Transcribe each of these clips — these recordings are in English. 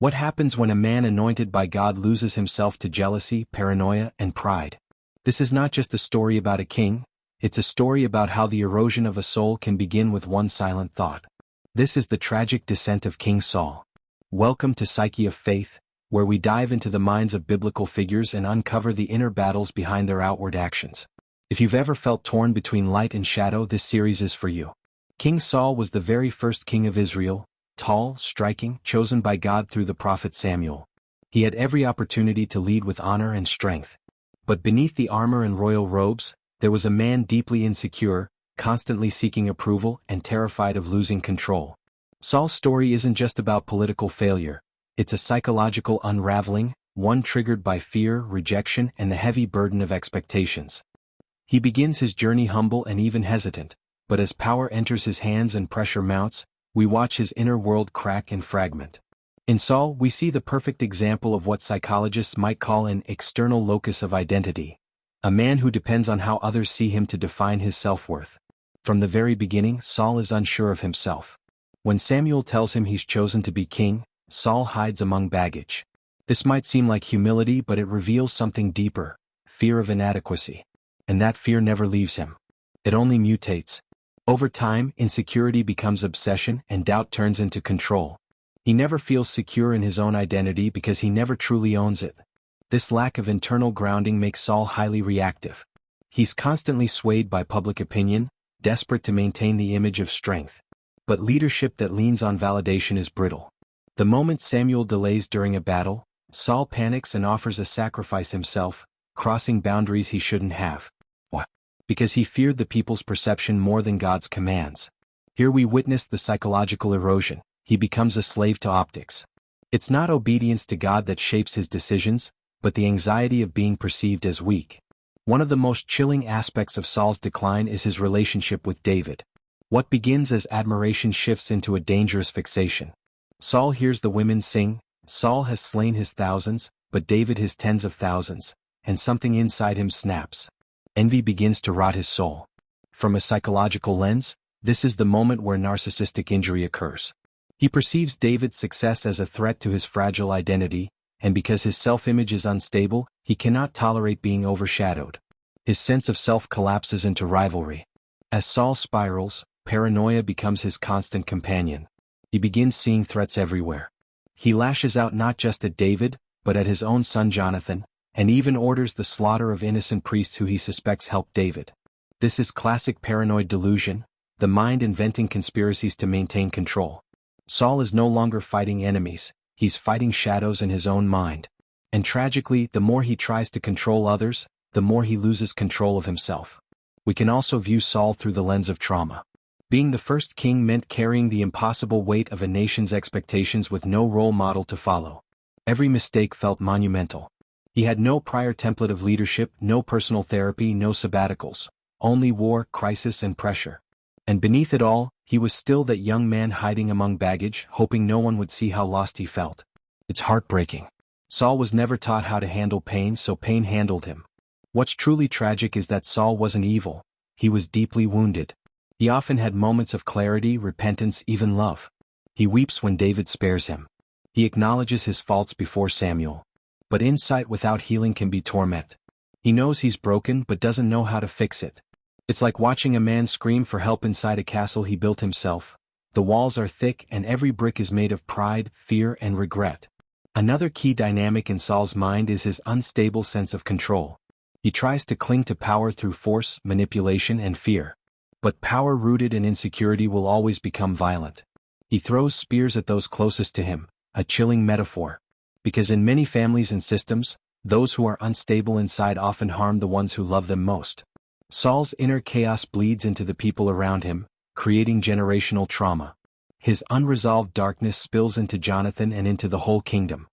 What happens when a man anointed by God loses himself to jealousy, paranoia, and pride? This is not just a story about a king, it's a story about how the erosion of a soul can begin with one silent thought. This is the tragic descent of King Saul. Welcome to Psyche of Faith, where we dive into the minds of biblical figures and uncover the inner battles behind their outward actions. If you've ever felt torn between light and shadow, this series is for you. King Saul was the very first king of Israel, tall, striking, chosen by God through the prophet Samuel. He had every opportunity to lead with honor and strength. But beneath the armor and royal robes, there was a man deeply insecure, constantly seeking approval and terrified of losing control. Saul's story isn't just about political failure, it's a psychological unraveling, one triggered by fear, rejection, and the heavy burden of expectations. He begins his journey humble and even hesitant, but as power enters his hands and pressure mounts, we watch his inner world crack and fragment. In Saul, we see the perfect example of what psychologists might call an external locus of identity, a man who depends on how others see him to define his self-worth. From the very beginning, Saul is unsure of himself. When Samuel tells him he's chosen to be king, Saul hides among baggage. This might seem like humility, but it reveals something deeper: fear of inadequacy. And that fear never leaves him. It only mutates. Over time, insecurity becomes obsession and doubt turns into control. He never feels secure in his own identity because he never truly owns it. This lack of internal grounding makes Saul highly reactive. He's constantly swayed by public opinion, desperate to maintain the image of strength. But leadership that leans on validation is brittle. The moment Samuel delays during a battle, Saul panics and offers to sacrifice himself, crossing boundaries he shouldn't have. Why? Because he feared the people's perception more than God's commands. Here we witness the psychological erosion. He becomes a slave to optics. It's not obedience to God that shapes his decisions, but the anxiety of being perceived as weak. One of the most chilling aspects of Saul's decline is his relationship with David. What begins as admiration shifts into a dangerous fixation. Saul hears the women sing, "Saul has slain his thousands, but David his tens of thousands," and something inside him snaps. Envy begins to rot his soul. From a psychological lens, this is the moment where narcissistic injury occurs. He perceives David's success as a threat to his fragile identity, and because his self-image is unstable, he cannot tolerate being overshadowed. His sense of self collapses into rivalry. As Saul spirals, paranoia becomes his constant companion. He begins seeing threats everywhere. He lashes out not just at David, but at his own son Jonathan, and even orders the slaughter of innocent priests who he suspects helped David. This is classic paranoid delusion, the mind inventing conspiracies to maintain control. Saul is no longer fighting enemies, he's fighting shadows in his own mind. And tragically, the more he tries to control others, the more he loses control of himself. We can also view Saul through the lens of trauma. Being the first king meant carrying the impossible weight of a nation's expectations with no role model to follow. Every mistake felt monumental. He had no prior template of leadership, no personal therapy, no sabbaticals, only war, crisis, and pressure. And beneath it all, he was still that young man hiding among baggage, hoping no one would see how lost he felt. It's heartbreaking. Saul was never taught how to handle pain, so pain handled him. What's truly tragic is that Saul wasn't evil. He was deeply wounded. He often had moments of clarity, repentance, even love. He weeps when David spares him. He acknowledges his faults before Samuel. But insight without healing can be torment. He knows he's broken but doesn't know how to fix it. It's like watching a man scream for help inside a castle he built himself. The walls are thick and every brick is made of pride, fear, and regret. Another key dynamic in Saul's mind is his unstable sense of control. He tries to cling to power through force, manipulation, and fear. But power rooted in insecurity will always become violent. He throws spears at those closest to him, a chilling metaphor. Because in many families and systems, those who are unstable inside often harm the ones who love them most. Saul's inner chaos bleeds into the people around him, creating generational trauma. His unresolved darkness spills into Jonathan and into the whole kingdom.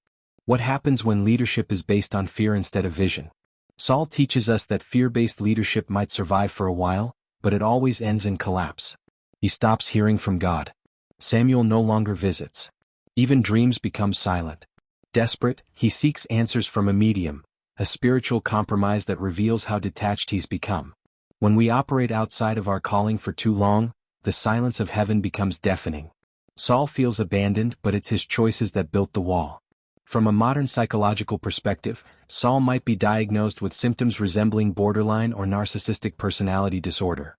What happens when leadership is based on fear instead of vision? Saul teaches us that fear-based leadership might survive for a while, but it always ends in collapse. He stops hearing from God. Samuel no longer visits. Even dreams become silent. Desperate, he seeks answers from a medium, a spiritual compromise that reveals how detached he's become. When we operate outside of our calling for too long, the silence of heaven becomes deafening. Saul feels abandoned, but it's his choices that built the wall. From a modern psychological perspective, Saul might be diagnosed with symptoms resembling borderline or narcissistic personality disorder.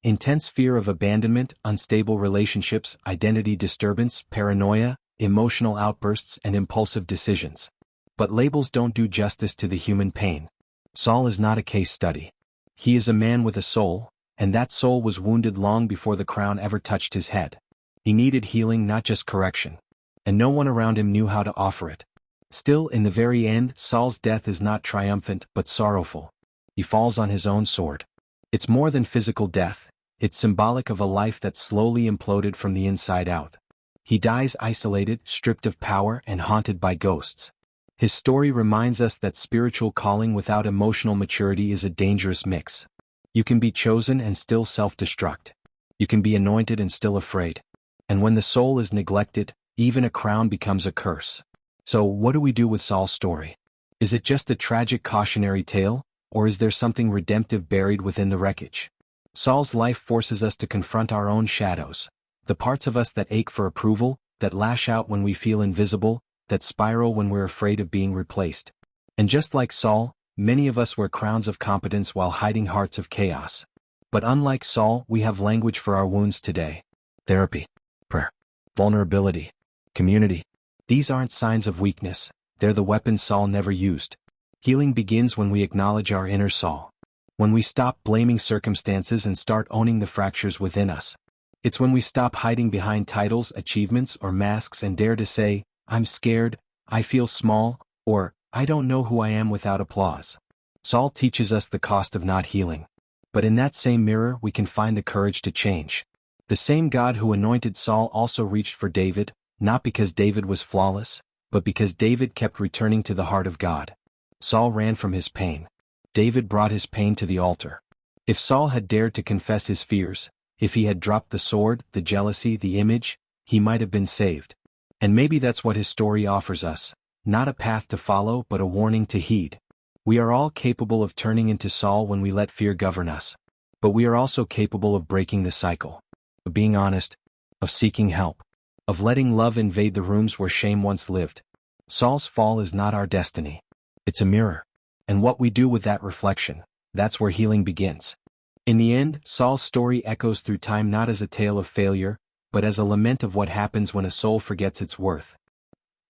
Intense fear of abandonment, unstable relationships, identity disturbance, paranoia, emotional outbursts, and impulsive decisions. But labels don't do justice to the human pain. Saul is not a case study. He is a man with a soul, and that soul was wounded long before the crown ever touched his head. He needed healing, not just correction. And no one around him knew how to offer it. Still, in the very end, Saul's death is not triumphant, but sorrowful. He falls on his own sword. It's more than physical death. It's symbolic of a life that slowly imploded from the inside out. He dies isolated, stripped of power, and haunted by ghosts. His story reminds us that spiritual calling without emotional maturity is a dangerous mix. You can be chosen and still self-destruct. You can be anointed and still afraid. And when the soul is neglected, even a crown becomes a curse. So, what do we do with Saul's story? Is it just a tragic cautionary tale, or is there something redemptive buried within the wreckage? Saul's life forces us to confront our own shadows, the parts of us that ache for approval, that lash out when we feel invisible, that spiral when we're afraid of being replaced. And just like Saul, many of us wear crowns of competence while hiding hearts of chaos. But unlike Saul, we have language for our wounds today. Therapy, prayer, vulnerability, community. These aren't signs of weakness, they're the weapons Saul never used. Healing begins when we acknowledge our inner Saul. When we stop blaming circumstances and start owning the fractures within us. It's when we stop hiding behind titles, achievements, or masks and dare to say, I'm scared, I feel small, or, I don't know who I am without applause. Saul teaches us the cost of not healing. But in that same mirror we can find the courage to change. The same God who anointed Saul also reached for David, not because David was flawless, but because David kept returning to the heart of God. Saul ran from his pain. David brought his pain to the altar. If Saul had dared to confess his fears, if he had dropped the sword, the jealousy, the image, he might have been saved. And maybe that's what his story offers us, not a path to follow but a warning to heed. We are all capable of turning into Saul when we let fear govern us. But we are also capable of breaking the cycle. Of being honest. Of seeking help. Of letting love invade the rooms where shame once lived. Saul's fall is not our destiny. It's a mirror. And what we do with that reflection, that's where healing begins. In the end, Saul's story echoes through time not as a tale of failure, but as a lament of what happens when a soul forgets its worth.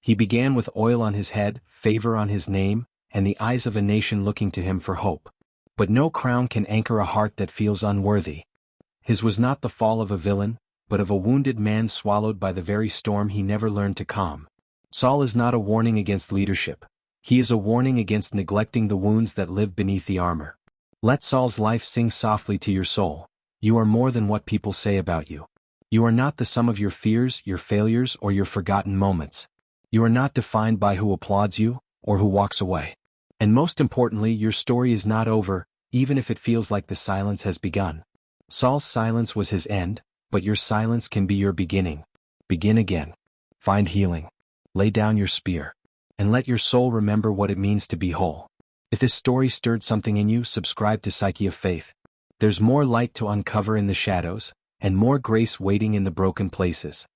He began with oil on his head, favor on his name, and the eyes of a nation looking to him for hope. But no crown can anchor a heart that feels unworthy. His was not the fall of a villain, but of a wounded man swallowed by the very storm he never learned to calm. Saul is not a warning against leadership. He is a warning against neglecting the wounds that live beneath the armor. Let Saul's life sing softly to your soul. You are more than what people say about you. You are not the sum of your fears, your failures, or your forgotten moments. You are not defined by who applauds you, or who walks away. And most importantly, your story is not over, even if it feels like the silence has begun. Saul's silence was his end, but your silence can be your beginning. Begin again. Find healing. Lay down your spear. And let your soul remember what it means to be whole. If this story stirred something in you, subscribe to Psyche of Faith. There's more light to uncover in the shadows, and more grace waiting in the broken places.